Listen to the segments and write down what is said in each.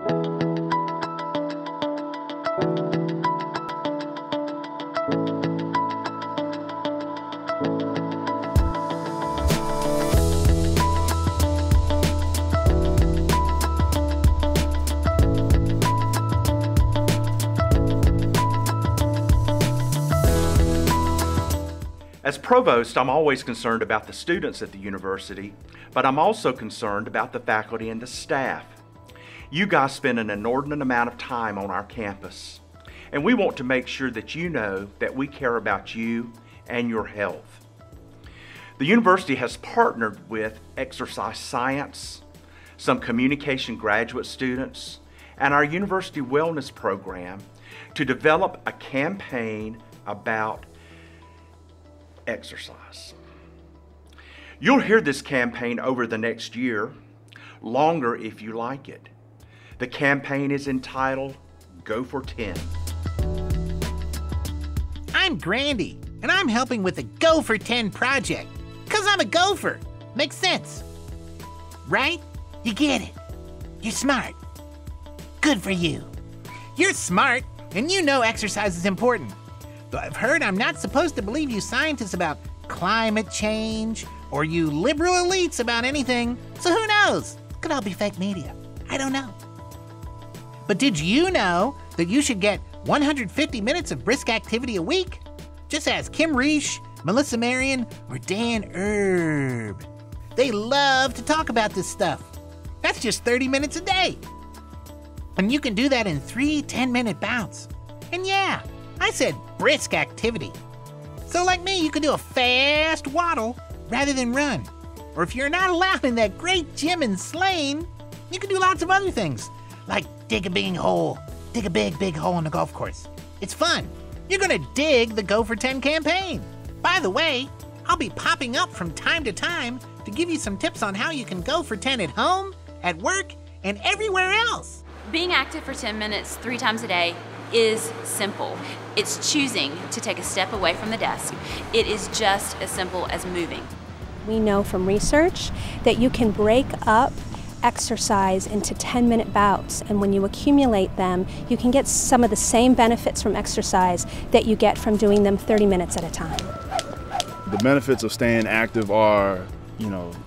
As provost, I'm always concerned about the students at the university, but I'm also concerned about the faculty and the staff. You guys spend an inordinate amount of time on our campus, and we want to make sure that you know that we care about you and your health. The university has partnered with exercise science, some communication graduate students, and our university wellness program to develop a campaign about exercise. You'll hear this campaign over the next year, longer if you like it. The campaign is entitled GoFor10. I'm Grandy, and I'm helping with the GoFor10 project, because I'm a gopher. Makes sense. Right? You get it. You're smart. Good for you. You're smart, and you know exercise is important. But I've heard I'm not supposed to believe you scientists about climate change or you liberal elites about anything. So who knows? Could all be fake media. I don't know. But did you know that you should get 150 minutes of brisk activity a week? Just ask Kim Reish, Melissa Marion, or Dan Erb. They love to talk about this stuff. That's just 30 minutes a day. And you can do that in 3 10-minute bouts. And yeah, I said brisk activity. So like me, you can do a fast waddle rather than run. Or if you're not allowed in that great gym in Slane, you can do lots of other things, like dig a big hole. Dig a big hole in the golf course. It's fun. You're gonna dig the GoFor10 campaign. By the way, I'll be popping up from time to time to give you some tips on how you can GoFor10 at home, at work, and everywhere else. Being active for 10 minutes 3 times a day is simple. It's choosing to take a step away from the desk. It is just as simple as moving. We know from research that you can break up exercise into 10-minute bouts, and when you accumulate them, you can get some of the same benefits from exercise that you get from doing them 30 minutes at a time. The benefits of staying active are,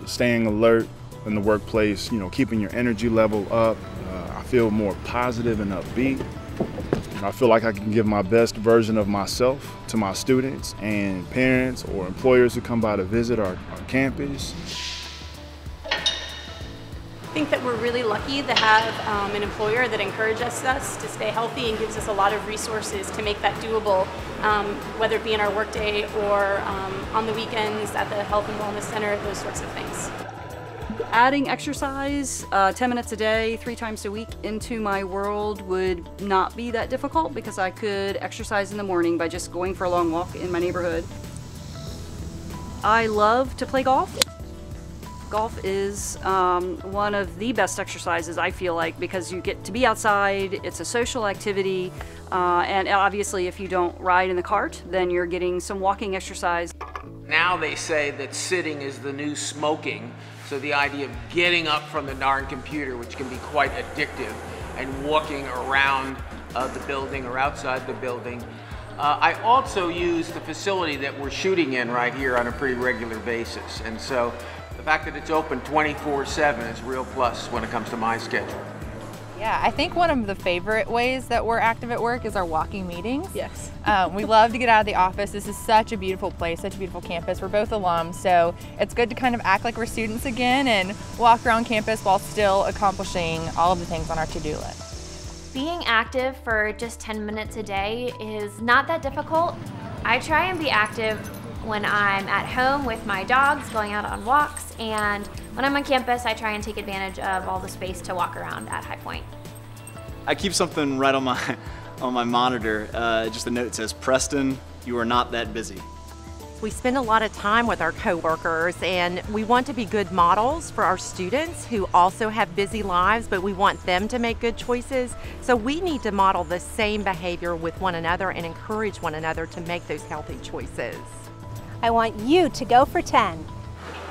staying alert in the workplace, keeping your energy level up. I feel more positive and upbeat. I feel like I can give my best version of myself to my students and parents or employers who come by to visit our campus. I think that we're really lucky to have an employer that encourages us to stay healthy and gives us a lot of resources to make that doable, whether it be in our workday or on the weekends at the Health and Wellness Center, those sorts of things. Adding exercise 10 minutes a day, 3 times a week into my world would not be that difficult because I could exercise in the morning by just going for a long walk in my neighborhood. I love to play golf. Golf is one of the best exercises, I feel like, because you get to be outside, it's a social activity, and obviously if you don't ride in the cart, then you're getting some walking exercise. Now they say that sitting is the new smoking, so the idea of getting up from the darn computer, which can be quite addictive, and walking around the building or outside the building. I also use the facility that we're shooting in right here on a pretty regular basis, and so the fact that it's open 24/7 is a real plus when it comes to my schedule. Yeah, I think one of the favorite ways that we're active at work is our walking meetings. Yes. We love to get out of the office. This is such a beautiful place, such a beautiful campus. We're both alums, so it's good to kind of act like we're students again and walk around campus while still accomplishing all of the things on our to-do list. Being active for just 10 minutes a day is not that difficult. I try and be active when I'm at home with my dogs, going out on walks, and when I'm on campus, I try and take advantage of all the space to walk around at High Point. I keep something right on my monitor. Just a note that says, "Preston, you are not that busy." We spend a lot of time with our coworkers, and we want to be good models for our students who also have busy lives, but we want them to make good choices. So we need to model the same behavior with one another and encourage one another to make those healthy choices. I want you to go for 10.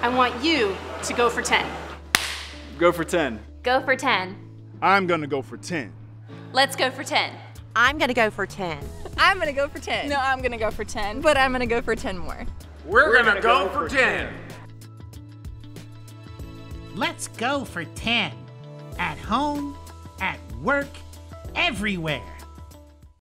I want you to go for 10. Go for 10. Go for 10. I'm gonna go for 10. Let's go for 10. I'm gonna go for 10. I'm gonna go for 10. No, I'm gonna go for 10. But I'm gonna go for 10 more. We're gonna go for 10. Let's go for 10. At home, at work, everywhere.